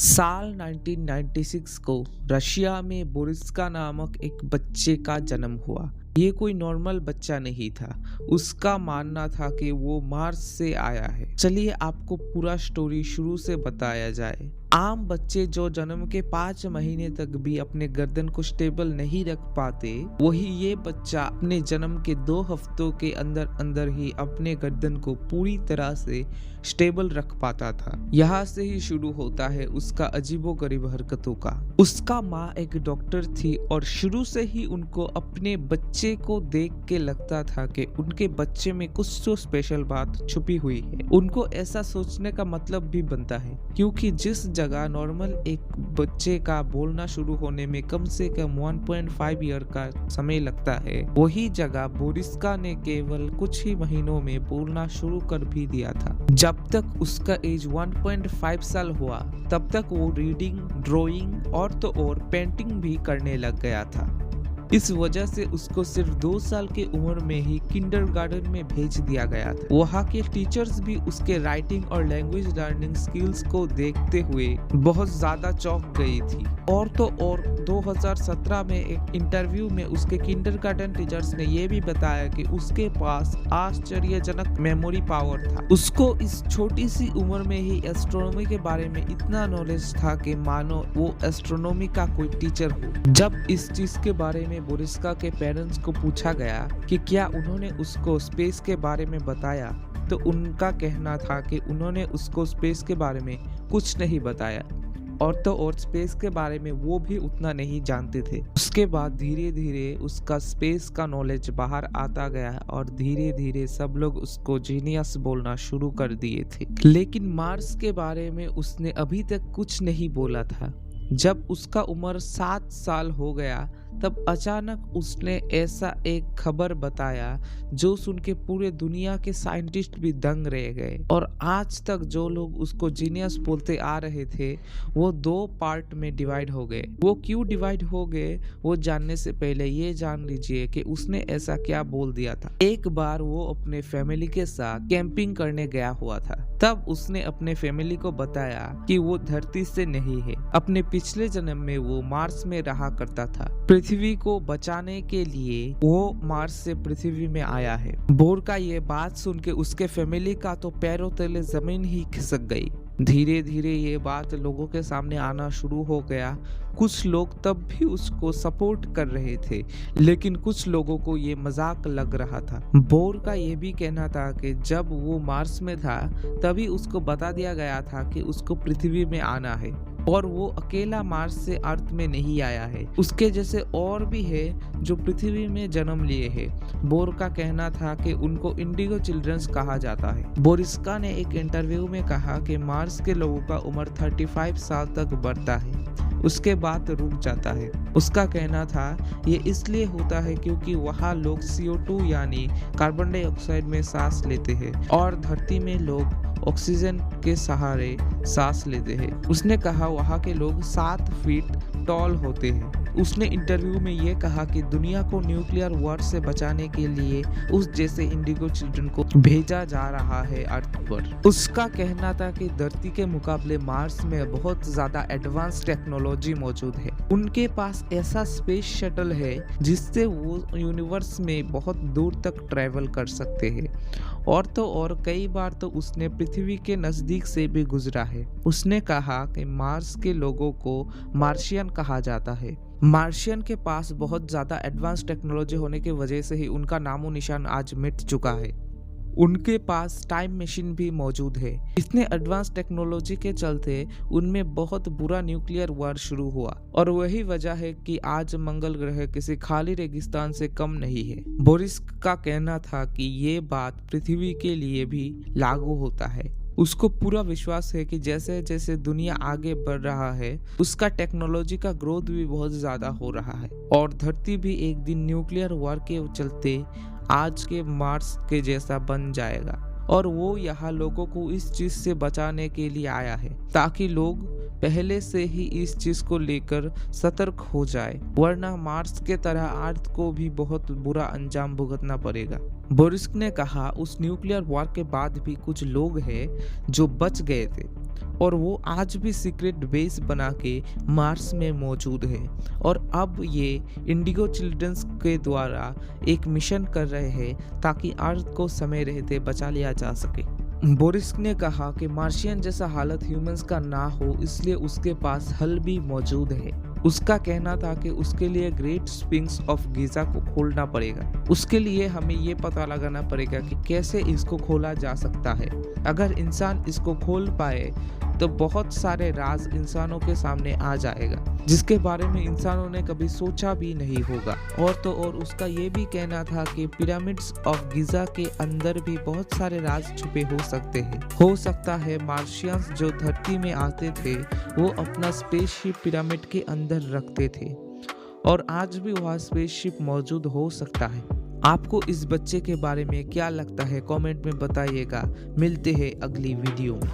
साल 1996 को रशिया में बोरिस्का नामक एक बच्चे का जन्म हुआ। ये कोई नॉर्मल बच्चा नहीं था। उसका मानना था कि वो मार्स से आया है। चलिए आपको पूरा स्टोरी शुरू से बताया जाए। आम बच्चे जो जन्म के 5 महीने तक भी अपने गर्दन को स्टेबल नहीं रख पाते, वही ये बच्चा अपने जन्म के 2 हफ्तों के अंदर अंदर ही अपने गर्दन को पूरी तरह से स्टेबल रख पाता था। यहाँ से ही शुरू होता है उसका अजीबोगरीब हरकतों का। उसका माँ एक डॉक्टर थी और शुरू से ही उनको अपने बच्चे को देख के लगता था कि उनके बच्चे में कुछ तो स्पेशल बात छुपी हुई है। उनको ऐसा सोचने का मतलब भी बनता है, क्योंकि जिस जगह नॉर्मल एक बच्चे का बोलना शुरू होने में कम से कम 1.5 ईयर का समय लगता है, वही जगह बोरिस्का ने केवल कुछ ही महीनों में बोलना शुरू कर भी दिया था। जब तक उसका एज 1.5 साल हुआ, तब तक वो रीडिंग, ड्राइंग और तो और पेंटिंग भी करने लग गया था। इस वजह से उसको सिर्फ 2 साल की उम्र में ही किंडरगार्टन में भेज दिया गया था। वहाँ के टीचर्स भी उसके राइटिंग और लैंग्वेज लर्निंग स्किल्स को देखते हुए बहुत ज्यादा चौंक गई थी। और तो और 2017 में एक इंटरव्यू में उसके किंडरगार्टन टीचर्स ने ये भी बताया कि उसके पास आश्चर्यजनक मेमोरी पावर था। उसको इस छोटी सी उम्र में ही एस्ट्रोनॉमी के बारे में इतना नॉलेज था कि मानो वो एस्ट्रोनॉमी का कोई टीचर हो। जब इस चीज के बारे में बोरिस्का के पेरेंट्स को पूछा गया कि क्या उन्होंने उसको स्पेस के बारे में बताया, तो उनका कहना था कि उन्होंने उसको स्पेस के बारे में कुछ नहीं बताया, और तो और स्पेस के बारे में वो भी उतना नहीं जानते थे। उसके बाद धीरे धीरे उसका स्पेस का नॉलेज बाहर आता गया और धीरे धीरे सब लोग उसको जीनियस बोलना शुरू कर दिए थे। लेकिन मार्स के बारे में उसने अभी तक कुछ नहीं बोला था। जब उसका उम्र 7 साल हो गया, तब अचानक उसने ऐसा एक खबर बताया जो सुन के पूरे दुनिया के साइंटिस्ट भी दंग रह गए। और आज तक जो लोग उसको जीनियस बोलते आ रहे थे, वो 2 पार्ट में डिवाइड हो गए। वो क्यों डिवाइड हो गए, वो जानने से पहले ये जान लीजिए कि उसने ऐसा क्या बोल दिया था। एक बार वो अपने फैमिली के साथ कैंपिंग करने गया हुआ था। तब उसने अपने फैमिली को बताया कि वो धरती से नहीं है। अपने पिछले जन्म में वो मार्स में रहा करता था। पृथ्वी को बचाने के लिए वो मार्स से पृथ्वी में आया है। बोर का ये बात सुन के उसके फैमिली का तो पैरों तले जमीन ही खिसक गई। धीरे धीरे ये बात लोगों के सामने आना शुरू हो गया। कुछ लोग तब भी उसको सपोर्ट कर रहे थे, लेकिन कुछ लोगों को ये मजाक लग रहा था। बोर का ये भी कहना था कि जब वो मार्स में था, तभी उसको बता दिया गया था कि उसको पृथ्वी में आना है, और वो अकेला मार्स से अर्थ में नहीं आया है। उसके जैसे और भी है जो पृथ्वी में जन्म लिए हैं। बोर का कहना था कि उनको इंडिगो चिल्ड्रंस कहा जाता है। बोरिस्का ने एक इंटरव्यू में कहा कि मार्स के लोगों का उम्र 35 साल तक बढ़ता है, उसके बाद रुक जाता है। उसका कहना था ये इसलिए होता है क्योंकि वहाँ लोग CO2 यानी कार्बन डाइऑक्साइड में सांस लेते हैं, और धरती में लोग ऑक्सीजन के सहारे सांस लेते हैं। उसने कहा वहाँ के लोग 7 फीट टॉल होते हैं। उसने इंटरव्यू में ये कहा कि दुनिया को न्यूक्लियर वॉर से बचाने के लिए उस जैसे इंडिगो चिल्ड्रन को भेजा जा रहा है अर्थ पर। उसका कहना था कि धरती के मुकाबले मार्स में बहुत ज्यादा एडवांस टेक्नोलॉजी मौजूद है। उनके पास ऐसा स्पेस शटल है जिससे वो यूनिवर्स में बहुत दूर तक ट्रेवल कर सकते हैं, और तो और कई बार तो उसने पृथ्वी के नजदीक से भी गुजरा है। उसने कहा कि मार्स के लोगों को मार्शियन कहा जाता है। मार्शियन के पास बहुत ज़्यादा एडवांस टेक्नोलॉजी होने की वजह से ही उनका नामो निशान आज मिट चुका है। उनके पास टाइम मशीन भी मौजूद है। इतने एडवांस टेक्नोलॉजी के चलते उनमें बहुत बुरा न्यूक्लियर वार शुरू हुआ, और वही वजह है कि आज मंगल ग्रह किसी खाली रेगिस्तान से कम नहीं है। बोरिस का कहना था कि ये बात पृथ्वी के लिए भी लागू होता है। उसको पूरा विश्वास है कि जैसे जैसे दुनिया आगे बढ़ रहा है, उसका टेक्नोलॉजी का ग्रोथ भी बहुत ज्यादा हो रहा है, और धरती भी एक दिन न्यूक्लियर वार के चलते आज के मार्स के जैसा बन जाएगा। और वो यहाँ लोगों को इस चीज से बचाने के लिए आया है, ताकि लोग पहले से ही इस चीज को लेकर सतर्क हो जाए, वरना मार्स के तरह अर्थ को भी बहुत बुरा अंजाम भुगतना पड़ेगा। बोरिस्क ने कहा उस न्यूक्लियर वॉर के बाद भी कुछ लोग हैं जो बच गए थे, और वो आज भी सीक्रेट बेस बना के मार्स में मौजूद है। और अब ये इंडिगो चिल्ड्रंस के द्वारा एक मिशन कर रहे हैं ताकि अर्थ को समय रहते बचा लिया जा सके। बोरिस ने कहा कि मार्शियन जैसा हालत ह्यूमंस का ना हो, इसलिए उसके पास हल भी मौजूद है। उसका कहना था कि उसके लिए ग्रेट स्पिंक्स ऑफ गीजा को खोलना पड़ेगा। उसके लिए हमें ये पता लगाना पड़ेगा कि कैसे इसको खोला जा सकता है। अगर इंसान इसको खोल पाए तो बहुत सारे राज इंसानों के सामने आ जाएगा जिसके बारे में इंसानों ने कभी सोचा भी नहीं होगा। और तो और उसका ये भी कहना था कि पिरामिड्स ऑफ गीजा के अंदर भी बहुत सारे राज छुपे हो सकते हैं। हो सकता है मार्शियंस जो धरती में आते थे वो अपना स्पेसशिप पिरामिड के अंदर रखते थे और आज भी वहाँ स्पेसशिप मौजूद हो सकता है। आपको इस बच्चे के बारे में क्या लगता है, कमेंट में बताइएगा। मिलते हैं अगली वीडियो में।